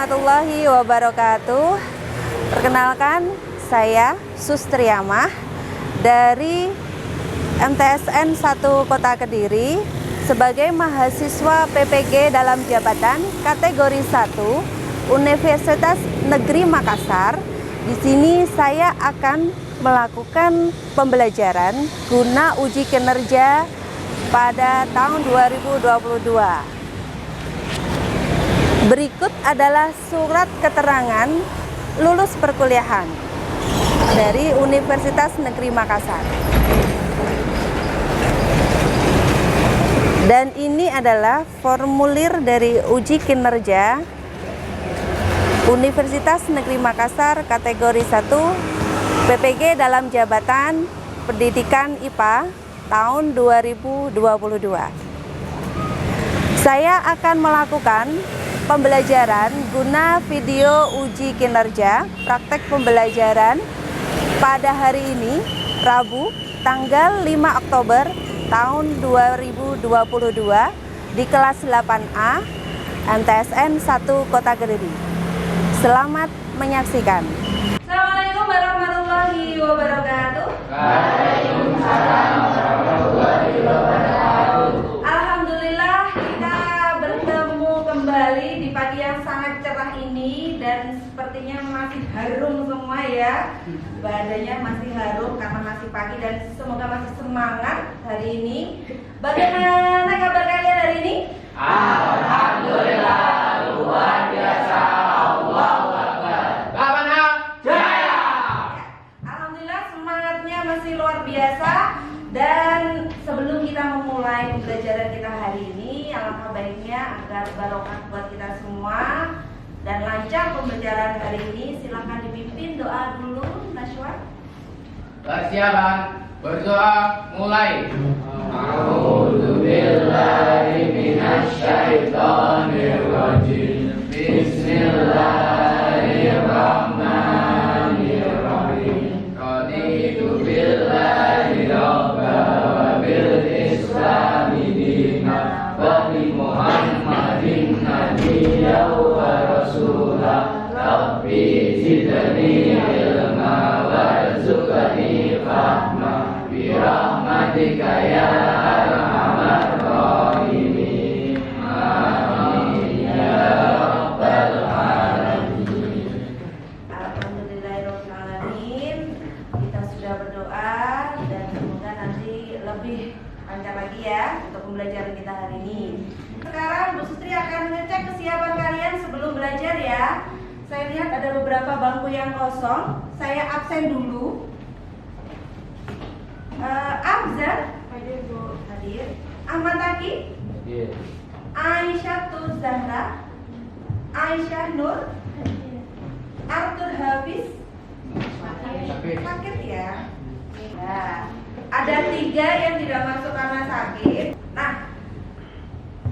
warahmatullahi wabarakatuh. Perkenalkan, saya Sustriyamah dari MTSN 1 Kota Kediri sebagai mahasiswa PPG dalam jabatan kategori 1 Universitas Negeri Makassar. Di sini saya akan melakukan pembelajaran guna uji kinerja pada tahun 2022. Berikut adalah surat keterangan lulus perkuliahan dari Universitas Negeri Makassar. Dan ini adalah formulir dari uji kinerja Universitas Negeri Makassar kategori 1 PPG dalam jabatan Pendidikan IPA tahun 2022. Saya akan melakukan pembelajaran guna video uji kinerja praktek pembelajaran pada hari ini, Rabu, tanggal 5 Oktober tahun 2022 di kelas 8A MTSN 1 Kota Kediri. Selamat menyaksikan. Assalamualaikum warahmatullahi wabarakatuh. Waalaikumsalam warahmatullahi wabarakatuh. Alhamdulillah kita bertemu kembali di pagi yang sangat cerah ini dan sepertinya masih harum semua ya. Badannya masih harum karena masih pagi dan semoga masih semangat hari ini. Bagaimana kabar kalian hari ini? Alhamdulillah luar biasa. Allahu Akbar. Bapak Jaya. Alhamdulillah semangatnya masih luar biasa. Dan sebelum kita memulai pembelajaran kita hari ini, alangkah baiknya agar barokah buat kita semua dan lancar pembelajaran hari ini. Silakan dipimpin doa dulu, Nashwa. Persiapan berdoa mulai. A'udzubillahi minasyaitonirrajim. Bismillahirrahmanirrahim. Raditu billahi rabba wa bil islami dina wa bi Muhammadin nabiyya wa rasulah. Rabbi zidni ilma warzuqni fahma bi rahmatika ya arhamar rahimin. Amin ya rabbal alamin. Alhamdulillahirabbil alamin. Kita sudah berdoa dan semoga nanti lebih lancar lagi ya untuk pembelajaran kita hari ini. Sekarang Bu Sutri akan ngecek kesiapan kalian sebelum belajar ya. Saya lihat ada beberapa bangku yang kosong. Saya absen dulu. Abzar hadir Bu. Hadir. Ahmad Taki. Hadir. Aisyah Zahra. Aisyah Nur. Arthur Hafiz. Sakit ya. Nah, ada 3 yang tidak masuk karena sakit. Nah,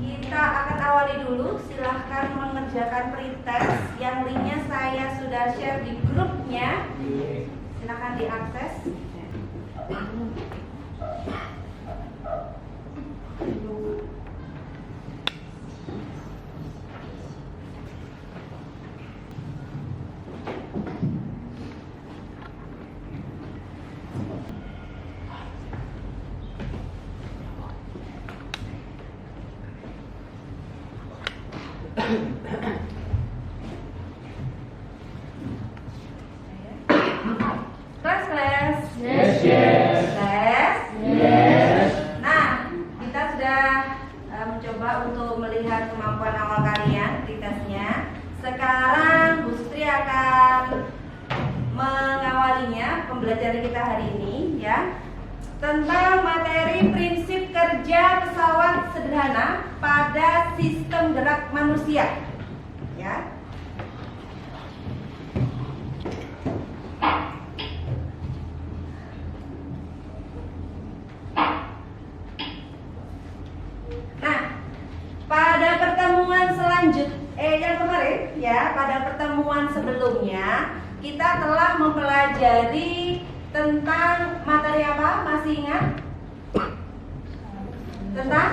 kita akan awali dulu. Silahkan mengerjakan pretest yang linknya saya sudah share di grupnya. Silahkan diakses. Kelas. Yes, yes. Tes. Yes. Nah, kita sudah mencoba untuk melihat kemampuan awal kalian di tesnya. Sekarang Bu Sutri akan mengawalinya pembelajaran kita hari ini ya, tentang materi prinsip kerja pesawat sederhana pada sistem gerak manusia ya. Nah, pada pertemuan yang kemarin ya, pada pertemuan sebelumnya kita telah mempelajari tentang materi apa? Masih ingat? Tentang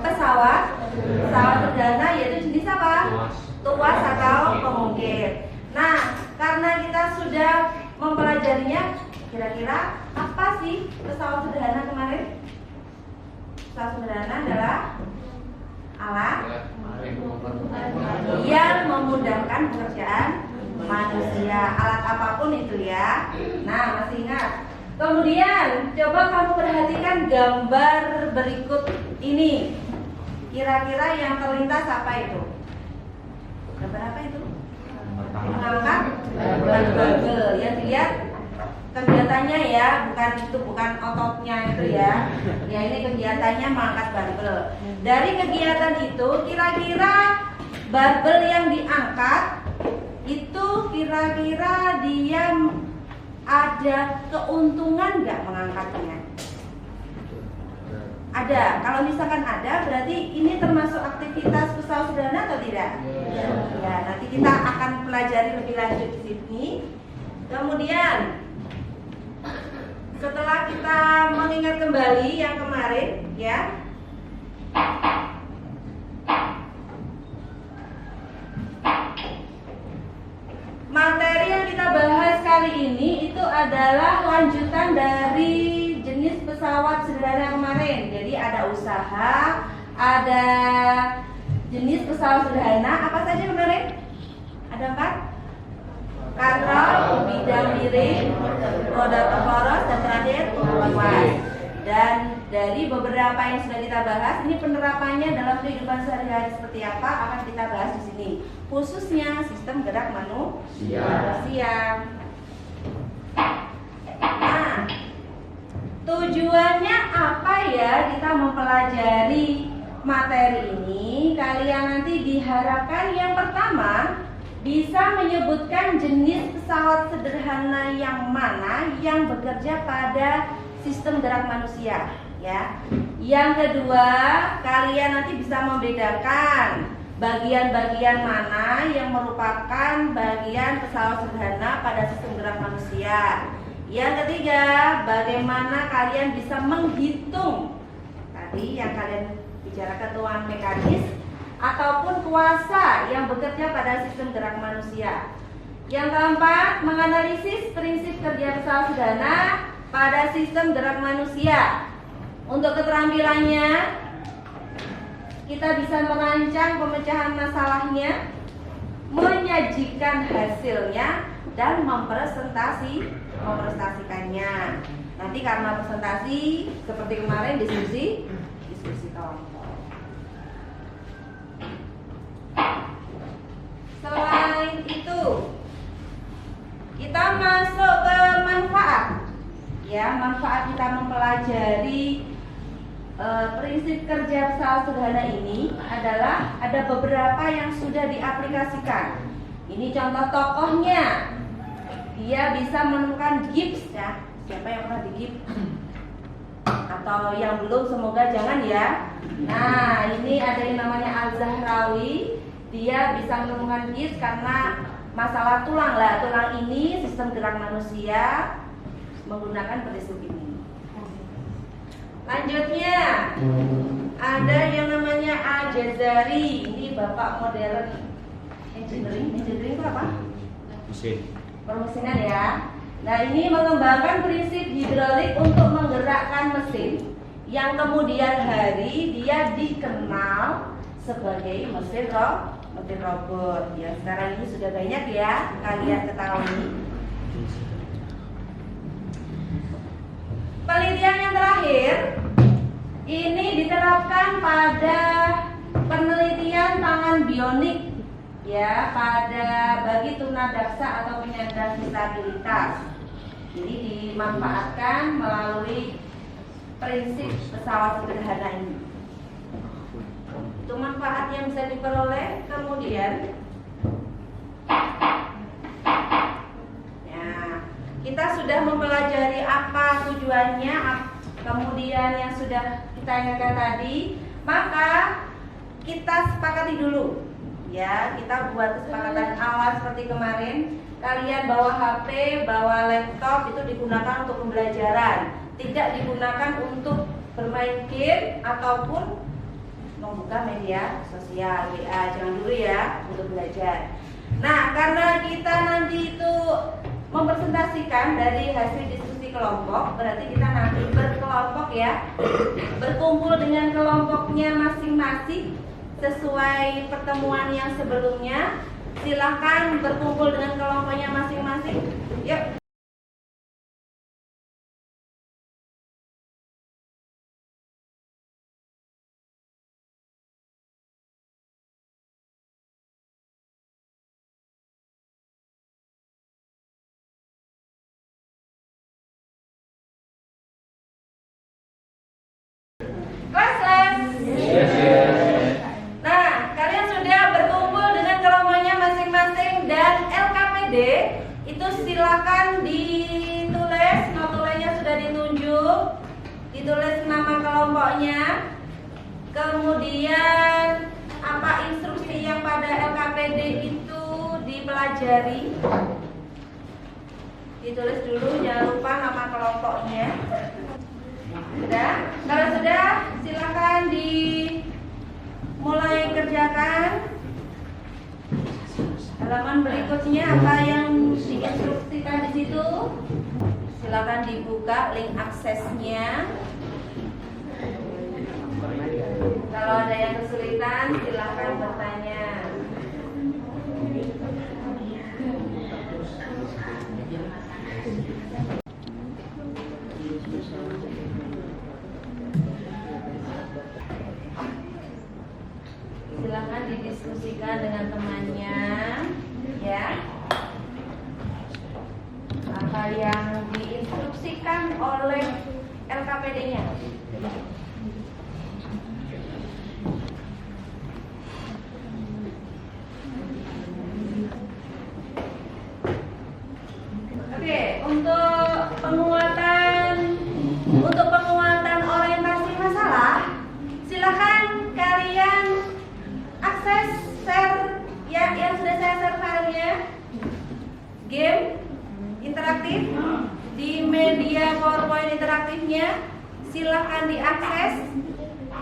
pesawat sederhana, yaitu jenis apa? tuas atau pengukir. Nah, karena kita sudah mempelajarinya, kira-kira apa sih pesawat sederhana kemarin? Pesawat sederhana adalah alat yang memudahkan pekerjaan manusia, alat apapun itu ya. Nah, masih ingat? Kemudian coba kamu perhatikan gambar berikut ini. Kira-kira yang terlintas apa itu? Gambar apa itu? Mengangkat barbel. Yang dilihat kegiatannya ya, bukan ototnya itu ya. Ya, ini kegiatannya mengangkat barbel. Dari kegiatan itu kira-kira barbel yang diangkat itu kira-kira dia ada keuntungan nggak mengangkatnya? Ada. Kalau misalkan ada, berarti ini termasuk aktivitas pesawat sederhana atau tidak? Ya, nanti kita akan pelajari lebih lanjut di sini. Kemudian setelah kita mengingat kembali yang kemarin, ya, materi yang kita bahas kali ini itu adalah lanjutan dari jenis pesawat sederhana kemarin. Jadi ada usaha, ada jenis pesawat sederhana. Apa saja kemarin? Ada 4. Katrol, bidang miring, roda terporos, dan terakhir luas. Dan dari beberapa yang sudah kita bahas, ini penerapannya dalam kehidupan sehari-hari seperti apa akan kita bahas di sini. Khususnya sistem gerak manusia. Nah, tujuannya apa ya kita mempelajari materi ini? Kalian nanti diharapkan yang pertama bisa menyebutkan jenis pesawat sederhana yang mana yang bekerja pada sistem gerak manusia, ya. Yang kedua, kalian nanti bisa membedakan bagian-bagian mana yang merupakan bagian pesawat sederhana pada sistem gerak manusia. Yang ketiga, bagaimana kalian bisa menghitung tadi yang kalian bicarakan tuan mekanis ataupun kuasa yang bekerja pada sistem gerak manusia. Yang keempat, menganalisis prinsip kerja pesawat sederhana pada sistem gerak manusia. Untuk keterampilannya, kita bisa merancang pemecahan masalahnya, menyajikan hasilnya, dan mempresentasikannya. Nanti karena presentasi seperti kemarin diskusi kelompok. Selain itu, kita masuk ke manfaat. Ya, manfaat kita mempelajari prinsip kerja pesawat sederhana ini adalah ada beberapa yang sudah diaplikasikan. Ini contoh tokohnya. Dia bisa menemukan gips ya. Siapa yang pernah digips? Atau yang belum, semoga jangan ya. Nah, ini ada yang namanya Al-Zahrawi. Dia bisa menemukan gips karena masalah tulang lah. Tulang ini sistem gerak manusia menggunakan prinsip ini. Lanjutnya ada yang namanya Al-Jazari. Ini bapak modern engineering. Engineering itu apa? Mesin. Permesinan ya. Nah, ini mengembangkan prinsip hidrolik untuk menggerakkan mesin yang kemudian hari dia dikenal sebagai mesin robot. Ya, sekarang ini sudah banyak ya kalian ketahui. Penelitian yang terakhir ini diterapkan pada penelitian tangan bionik ya, pada bagi tunadaksa atau penyandang disabilitas. Jadi dimanfaatkan melalui prinsip pesawat sederhana ini. Itu manfaat yang bisa diperoleh. Kemudian ya, kita sudah mempelajari apa tujuannya, kemudian yang sudah kita ingatkan tadi, maka kita sepakati dulu. Ya, kita buat kesepakatan awal seperti kemarin. Kalian bawa HP, bawa laptop itu digunakan untuk pembelajaran, tidak digunakan untuk bermain game ataupun membuka media sosial WA. Jangan dulu ya untuk belajar. Nah, karena kita nanti itu mempresentasikan dari hasil diskusi kelompok, berarti kita nanti berkelompok ya, berkumpul dengan kelompoknya masing-masing sesuai pertemuan yang sebelumnya. Silahkan berkumpul dengan kelompoknya masing-masing. Yuk. Kelas. Nah, kalian sudah berkumpul dengan kelompoknya masing-masing dan LKPD itu silakan ditulis, notulenya sudah ditunjuk, ditulis nama kelompoknya, kemudian apa instruksi yang pada LKPD itu dipelajari, ditulis dulu, jangan lupa nama kelompoknya. Sudah? Kalau sudah, silakan dimulai kerjakan. Halaman berikutnya apa yang diinstruksikan di situ? Silakan dibuka link aksesnya. Kalau ada yang kesulitan, silakan bertanya. Silakan didiskusikan dengan temannya, ya. Apa yang diinstruksikan oleh LKPD-nya. Oke, untuk penguatan orientasi masalah, silakan kalian akses share ya, yang sudah saya share filenya, game interaktif di media PowerPoint interaktifnya, silakan diakses.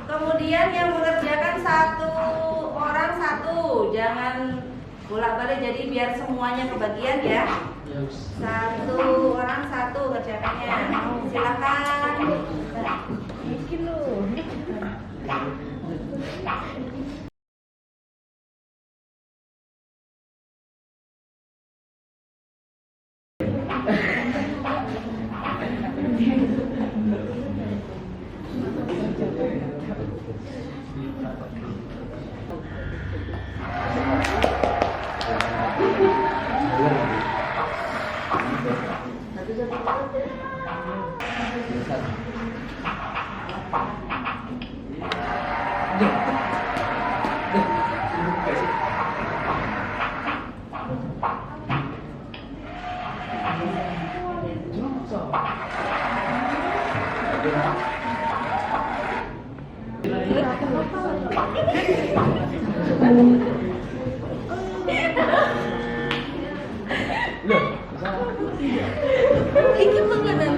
Kemudian yang mengerjakan satu orang satu, jangan bolak-balik, jadi biar semuanya kebagian ya. Satu orang satu kerjakannya. Silakan. Bikin lu. Iki mengenai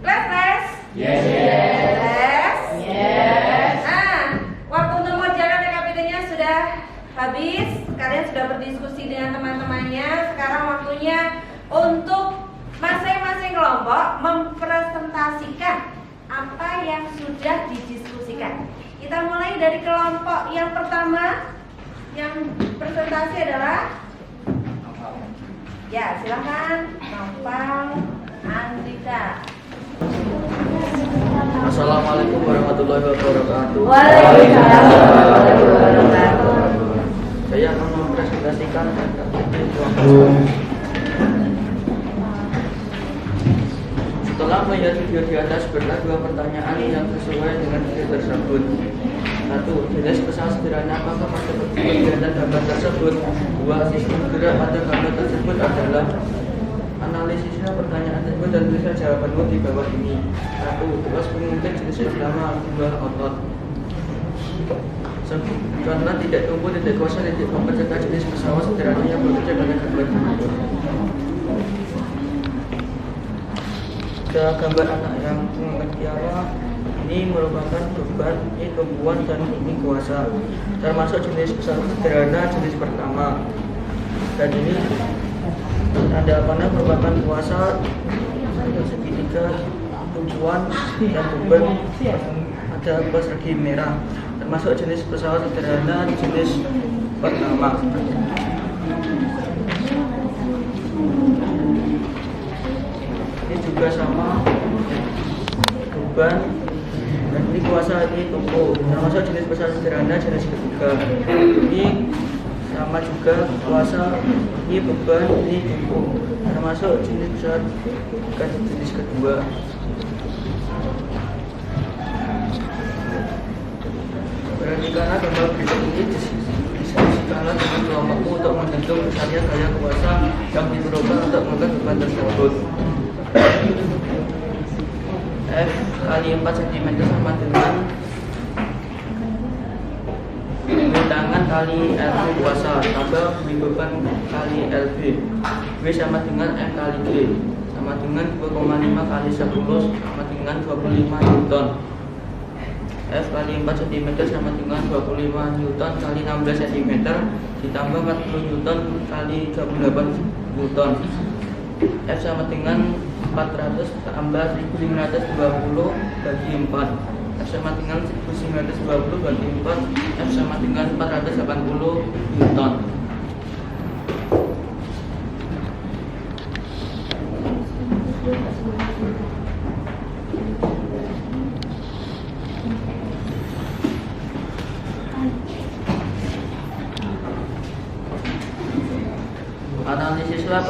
Les? Yes. Les? Yes. Nah, waktu untuk mengerjakan TKPD-nya sudah habis. Kalian sudah berdiskusi dengan teman-temannya. Sekarang waktunya untuk masing-masing kelompok mempresentasikan apa yang sudah didiskusikan. Kita mulai dari kelompok yang pertama. Yang presentasi adalah, ya silakan, Nopal Andika. Assalamualaikum warahmatullahi wabarakatuh. Waalaikumsalam warahmatullahi wabarakatuh. Saya akan mempresentasikan setelah melihat video di atas, berlah dua pertanyaan yang sesuai dengan video tersebut. 1. Jenis pesawat sederhana apakah pada kegiatan gambar tersebut? 2. Sistem gerak pada gambar tersebut adalah. Analisisnya pertanyaan tersebut dan tuliskan jawabanmu di bawah ini. 1. Tugas pemimpin jenis pertama 2. Otot. Karena tidak tumbuh titik kuasa titik mempercepat jenis pesawat sederhana yang bekerja pada gambar tersebut. Gambar anak yang mutiara ini merupakan beban, ini tumpuan, dan ini kuasa. Termasuk jenis pesawat sederhana jenis pertama. Dan ini tanda panah merupakan kuasa, segitiga, tumpuan, dan beban. Ada persegi merah. Termasuk jenis pesawat sederhana jenis pertama. Ini juga sama, beban, dan ini kuasa, ini tumpu. Termasuk jenis pesawat sederhana jenis ketiga. Ini sama juga kuasa, ini beban, ini tumpu. Termasuk jenis pesawat jenis kedua. Perhatikanlah gambar berikut ini diskusikanlah dengan kelompokmu untuk menghitung besarnya gaya kuasa yang diperlukan untuk mengangkat beban tersebut. F kali 4 cm sama dengan tangan kali LB kuasa tambah beban kali LB. W sama dengan M kali G sama dengan 2,5 kali 10 sama dengan 25 Newton. F kali 4 cm sama dengan 25 Newton kali 16 cm ditambah 40 Newton kali 38 Newton. F sama dengan 400 tambah 1520 bagi 4. F sama dengan 1920 bagi 4. F sama dengan 480 Newton. Analisislah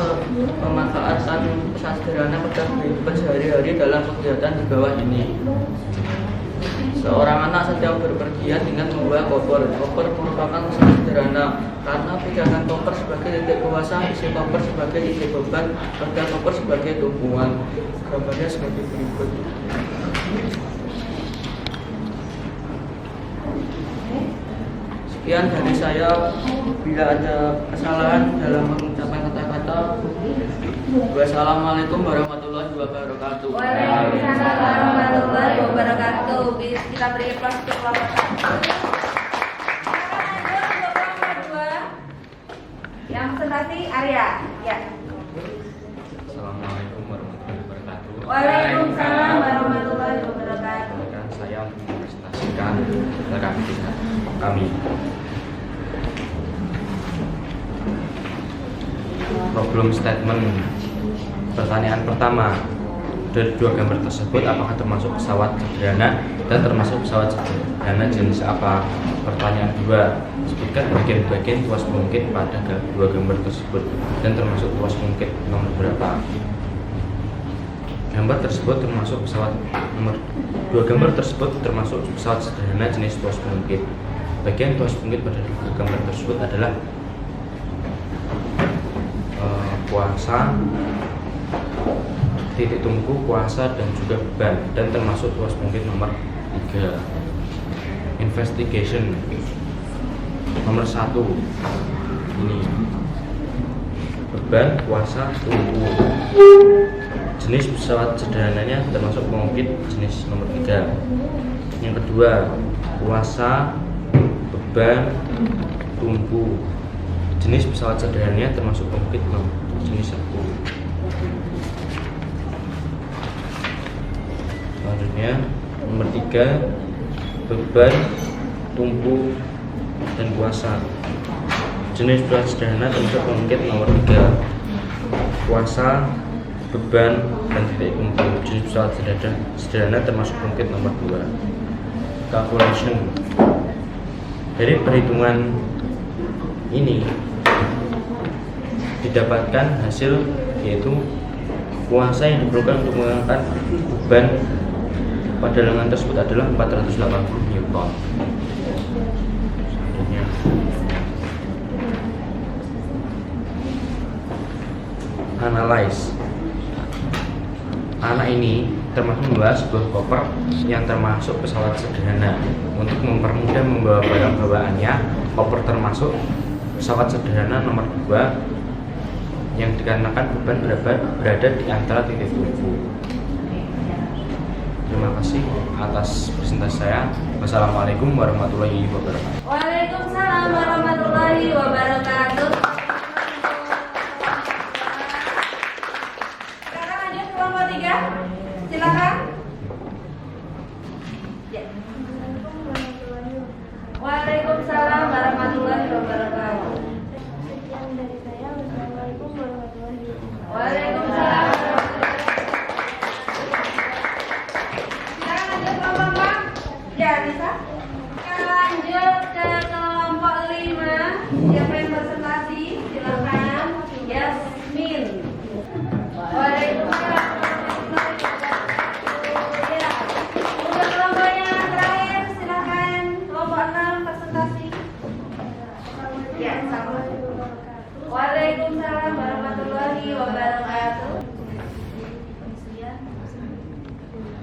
pemanfaatan pesawat sederhana pada kehidupan sehari-hari dalam kegiatan di bawah ini. Seorang anak sedang berpergian dengan membawa koper. Koper merupakan pesawat sederhana karena pegangan koper sebagai titik kuasa, isi koper sebagai titik beban, badan koper sebagai tumpuan. Gambarnya sebagai berikut. Sekian dari saya. Bila ada kesalahan dalam mengucapkan kata-kata, wassalamualaikum warahmatullahi wabarakatuh. Waalaikumsalam warahmatullahi wabarakatuh. Kita beri aplaus untuk kelompok 1. Yang presentasi Arya. Ya. Assalamualaikum warahmatullahi wabarakatuh. Waalaikumsalam warahmatullahi wabarakatuh. Saya mempresentasikan rekan kami. Problem statement. Pertanyaan pertama, dari dua gambar tersebut apakah termasuk pesawat sederhana dan termasuk pesawat sederhana jenis apa? Pertanyaan kedua, sebutkan bagian-bagian tuas pengungkit pada dua gambar tersebut dan termasuk tuas pengungkit nomor berapa? Gambar tersebut termasuk pesawat nomor dua gambar tersebut termasuk pesawat sederhana jenis tuas pengungkit. Bagian tuas pengungkit pada dua gambar tersebut adalah kuasa, titik tumpu, kuasa, dan juga beban, dan termasuk tuas pengungkit nomor 3. Investigation nomor 1 ini beban, kuasa, tumpu. Jenis pesawat sederhananya termasuk pengungkit jenis nomor 3. Yang kedua, kuasa, beban, tumpu. Jenis pesawat sederhananya termasuk pengungkit jenis 1. Selanjutnya nomor 3, beban, tumpu, dan kuasa. Jenis pesawat sederhana termasuk pengungkit nomor 3, kuasa, beban, dan titik tumpu. Jenis pesawat sederhana termasuk pengungkit nomor 2. Calculation. Dari perhitungan ini didapatkan hasil, yaitu kuasa yang diperlukan untuk mengangkat beban pada lengan tersebut adalah 480 Newton. Selanjutnya, analyze. Anak ini termasuk membahas sebuah koper yang termasuk pesawat sederhana. Untuk mempermudah membawa barang bawaannya, koper termasuk pesawat sederhana nomor 2 yang dikarenakan beban berada di antara titik tumpu. Terima kasih atas presentasi saya. Wassalamualaikum warahmatullahi wabarakatuh. Waalaikumsalam warahmatullahi wabarakatuh. Sekarang lanjut kelompok 3. Silakan. Ya. Waalaikumsalam warahmatullahi wabarakatuh. Sekian dari saya. Wassalamualaikum warahmatullahi wabarakatuh. Waalaikumsalam. Silakan lanjut kelompok 4. Ya, bisa. Kita lanjut ke kelompok 5. Siapa yang presentasi? Silakan. Yasmin. Waalaikumsalam. Ya. Untuk kelompok yang terakhir, silakan. Kelompok 6 presentasi. Ya, sama. Waalaikumsalam warahmatullahi wabarakatuh.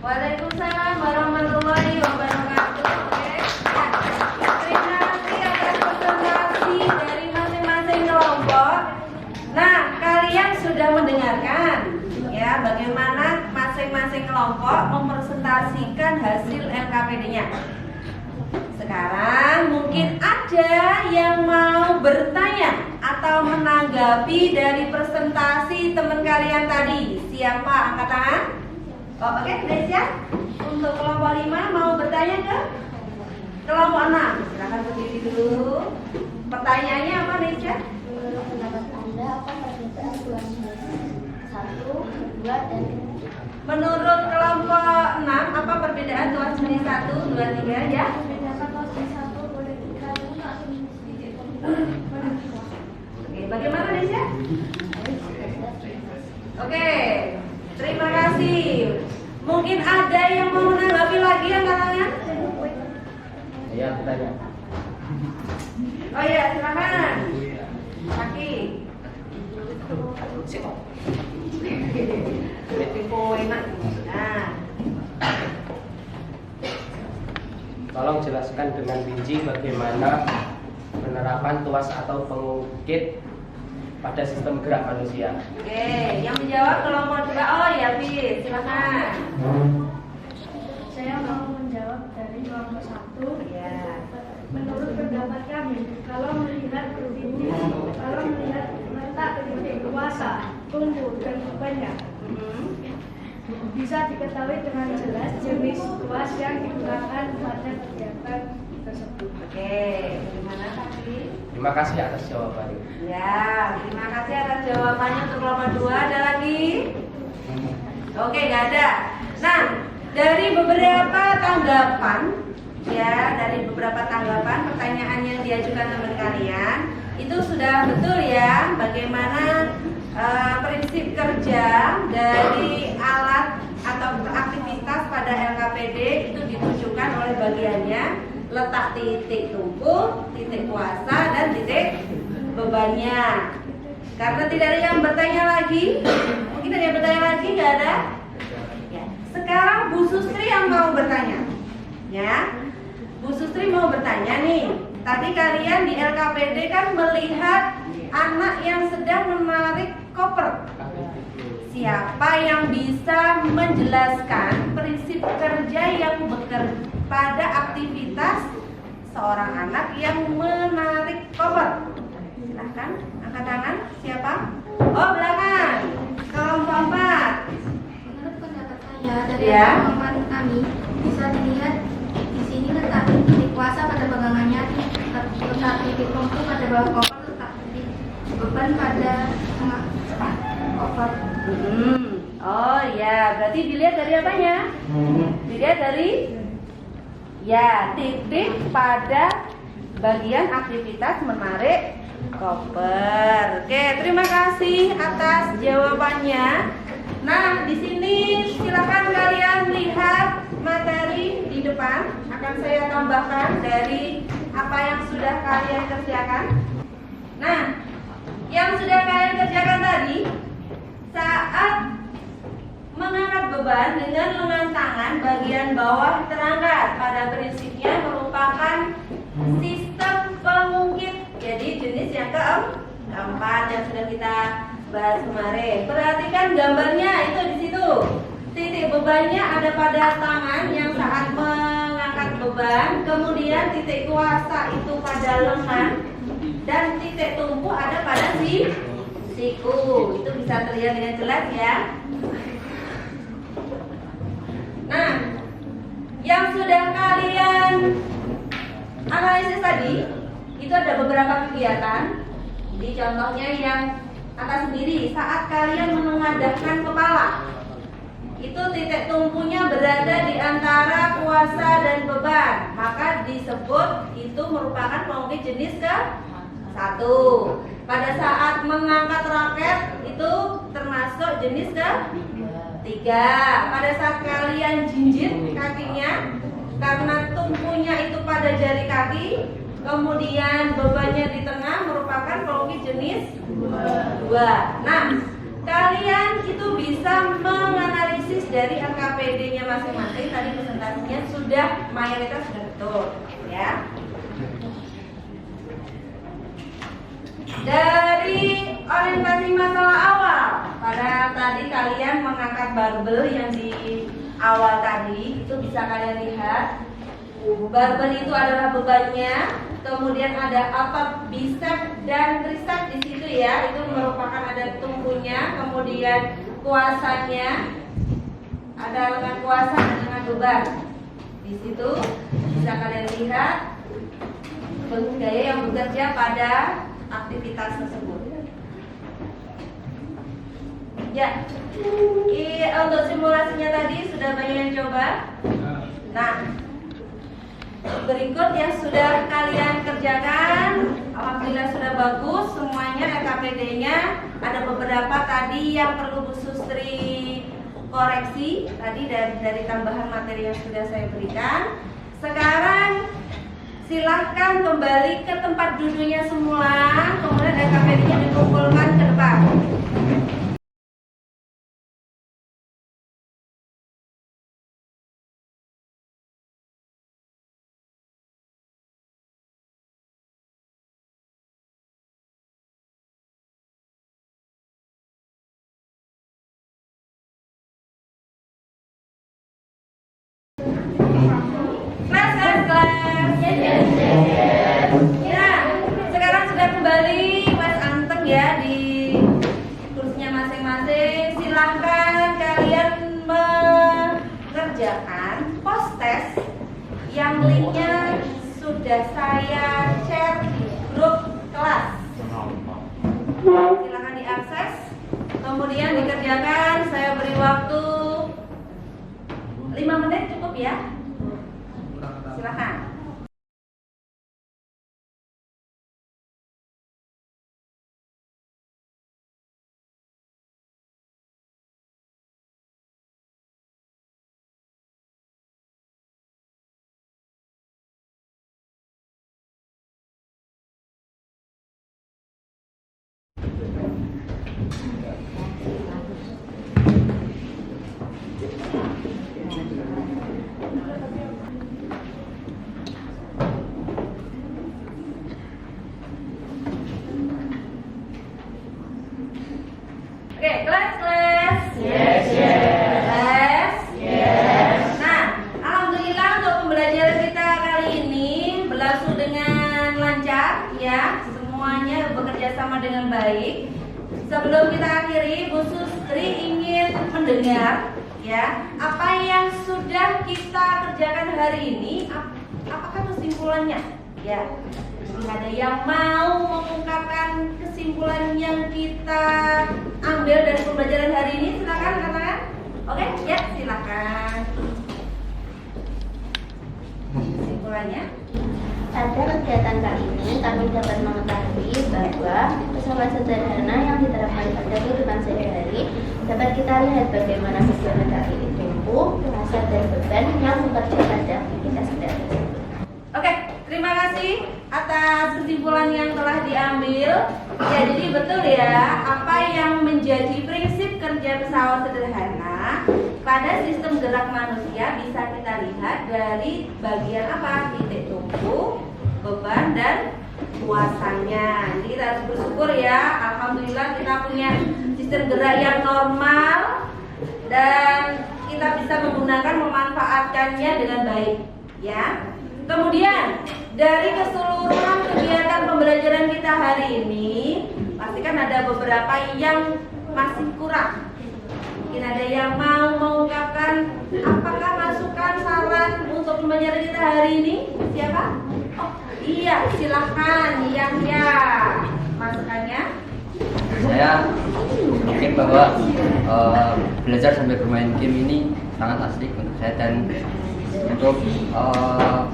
Waalaikumsalam warahmatullahi wabarakatuh. Oke. Ya. Terima kasih atas presentasi dari masing-masing kelompok. Nah, kalian sudah mendengarkan ya bagaimana masing-masing kelompok mempresentasikan hasil LKPD-nya. Sekarang mungkin ada yang mau bertanya atau menanggapi dari presentasi teman kalian tadi. Siapa? Angkat tangan. Oh, oke, Nesya. Untuk kelompok 5 mau bertanya ke kelompok 6. Silakan berdiri dulu. Pertanyaannya apa, Nesya? Menurut pendapat Anda, apa perbedaan tuas jenis 1, 2, dan 3? Menurut kelompok 6, apa perbedaan tuas jenis 1, 2, 3 ya? Membedakan tuas jenis 1 boleh 3 itu langsung titik tumpu. Oke, bagaimana Nesya? Oke, terima kasih. Mungkin ada yang mau menanggapi lagi angkat tangan? Ya, bertanya. Oh iya, silakan. Kaki. Nah, Tolong jelaskan dengan rinci bagaimana penerapan tuas atau pengungkit pada sistem gerak manusia. oke, yang menjawab kelompok 2. Oh ya, Fis, silakan. Saya mau menjawab dari kelompok 1. Ya. Menurut pendapat kami, kalau melihat letak titik kuasa, tumpu, dan bebannya, bisa diketahui dengan jelas jenis tuas yang digunakan pada kegiatan tersebut. Oke, gimana tadi? Terima kasih atas jawabannya. Ya, terima kasih atas jawabannya untuk kelompok 2. Ada lagi? Oke, nggak ada. Nah, dari beberapa tanggapan, ya, dari beberapa tanggapan pertanyaan yang diajukan teman kalian, itu sudah betul ya bagaimana prinsip kerja dari alat atau aktivitas pada LKPD itu ditujukan oleh bagiannya letak titik tumpu, titik kuasa, dan titik bebannya. Karena tidak ada yang bertanya lagi, mungkin ada yang bertanya lagi, nggak ada? Ya. Sekarang Bu Sustri yang mau bertanya, ya. Bu Sustri mau bertanya nih. Tadi kalian di LKPD kan melihat anak yang sedang menarik koper. Siapa yang bisa menjelaskan prinsip kerja yang bekerja pada aktivitas seorang anak yang menarik koper? Silahkan angkat tangan. Siapa? Oh, belakang. Kelompok 4. Menurut pendapat saya dari Ya. pengalaman kami bisa dilihat di sini letak titik kuasa pada pegangannya, letak titik tumpu pada bawah koper, letak titik beban pada tengah koper. Oh ya, berarti dilihat dari apanya? Dilihat dari ya titik pada bagian aktivitas menarik koper. Oke, terima kasih atas jawabannya. Nah, di sini silakan kalian lihat materi di depan. Akan saya tambahkan dari apa yang sudah kalian kerjakan. Nah, yang sudah kalian kerjakan tadi, saat mengangkat beban dengan lengan tangan bagian bawah terangkat, pada prinsipnya merupakan sistem pengungkit. Jadi jenis yang keempat yang sudah kita bahas kemarin. Perhatikan gambarnya itu di situ. Titik bebannya ada pada tangan yang saat mengangkat beban, kemudian titik kuasa itu pada lengan, dan titik tumpu ada pada siku. Itu bisa terlihat dengan jelas ya. Nah, yang sudah kalian analisis tadi, itu ada beberapa kegiatan. Di contohnya yang atas sendiri, saat kalian menengadahkan kepala, itu titik tumpunya berada di antara kuasa dan beban, maka disebut itu merupakan pengungkit jenis ke-1. Pada saat mengangkat raket, itu termasuk jenis ke-3. Pada saat kalian jinjit kakinya, karena tumpunya itu pada jari kaki, kemudian bebannya di tengah, merupakan pengungkit jenis 2. Nah, kalian itu bisa menganalisis dari LKPD-nya masing-masing. Tadi presentasinya sudah mayoritas sudah betul, ya. Dari orientasi masalah awal, pada tadi kalian mengangkat barbel yang di awal tadi, itu bisa kalian lihat. Barbel itu adalah bebannya, kemudian ada otot bicep dan tricep di situ ya, itu merupakan ada tumpunya, kemudian kuasanya, ada lengan kuasa dan lengan beban. Di situ bisa kalian lihat gaya yang bekerja pada aktivitas tersebut. Ya, untuk simulasinya tadi sudah banyak yang coba. Nah, berikut yang sudah kalian kerjakan, alhamdulillah sudah bagus semuanya. LKPD-nya ada beberapa tadi yang perlu Bu Sustri koreksi tadi dari tambahan materi yang sudah saya berikan. Sekarang silahkan kembali ke tempat duduknya semula, kemudian LKPD-nya dikumpulkan ke depan. Kelas. Ya, sekarang sudah kembali Mas Anteng ya di kursinya masing-masing. Silahkan kalian mengerjakan post test yang linknya sudah saya share di grup kelas. Silahkan diakses, kemudian dikerjakan. Saya beri waktu 5 menit cukup ya. Silakan. Oke, kelas. Yes, yes. Kelas. Yes. Nah, alhamdulillah untuk pembelajaran kita kali ini berlangsung dengan lancar ya. Semuanya bekerja sama dengan baik. Sebelum kita akhiri, Bu Sustri ingin mendengar ya, apa yang sudah kita kerjakan hari ini, apakah kesimpulannya? Ya. Ada yang mau mengungkapkan kesimpulan yang kita ambil dari pembelajaran hari ini? Silakan katakan. Oke, ya silakan. Kesimpulannya? Pada kegiatan kali ini kami dapat mengetahui bahwa pesawat sederhana yang diterapkan pada kehidupan sehari-hari dapat kita lihat bagaimana tujuan dari ditempuh, rasa dan beban yang bekerja pada aktivitas sederhana. Oke, terima kasih atas kesimpulan yang telah diambil. Ya, jadi betul ya, apa yang menjadi prinsip kerja pesawat sederhana pada sistem gerak manusia bisa kita lihat dari bagian apa? Titik tumpu, beban, dan kuasanya. Jadi kita harus bersyukur ya, alhamdulillah kita punya sistem gerak yang normal dan kita bisa menggunakan, memanfaatkannya dengan baik ya. Kemudian dari keseluruhan kegiatan pembelajaran kita hari ini, pastikan ada beberapa yang masih kurang. Mungkin ada yang mau mengungkapkan apakah masukan saran untuk pembelajaran kita hari ini? Siapa? Oh iya, silahkan ya masukannya. Saya yakin bahwa belajar sambil bermain game ini sangat asik untuk saya, dan untuk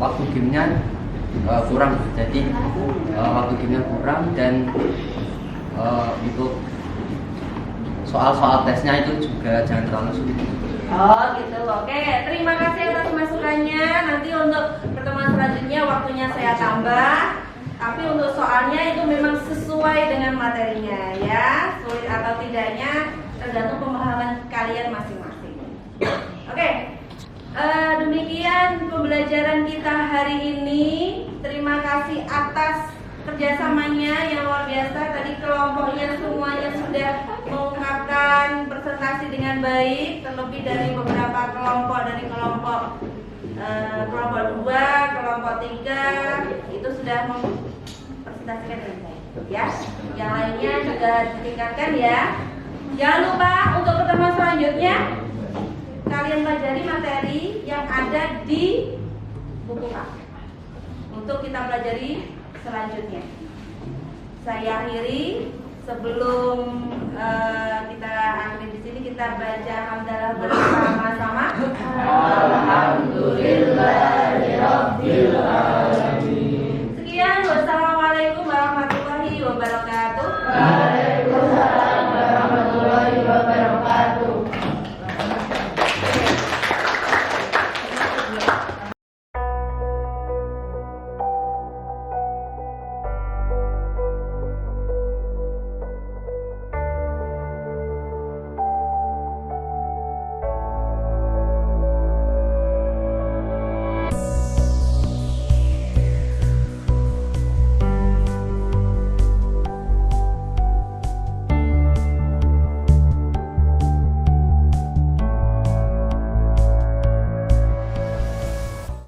waktu gamenya kurang, jadi waktu gamenya kurang, dan untuk soal-soal tesnya itu juga jangan terlalu sulit. Oh gitu, oke. Terima kasih atas masukannya. Nanti untuk pertemuan selanjutnya waktunya saya tambah. Tapi untuk soalnya itu memang sesuai dengan materinya ya. Sulit atau tidaknya tergantung pemahaman kalian masing-masing. Oke. Demikian pembelajaran kita hari ini. Terima kasih atas kerjasamanya yang luar biasa. Tadi kelompoknya semuanya sudah mengungkapkan presentasi dengan baik, terlebih dari beberapa kelompok, dari kelompok 2, kelompok 3 itu sudah mempresentasikan dengan baik ya. Yang lainnya juga ditingkatkan ya. Jangan lupa untuk pertemuan selanjutnya kalian pelajari materi yang ada di buku K untuk kita pelajari selanjutnya. Saya akhiri, sebelum kita akhiri di sini kita baca hamdalah bersama-sama. Alhamdulillahirabbil alamin. Sekian, wassalamualaikum warahmatullahi wabarakatuh.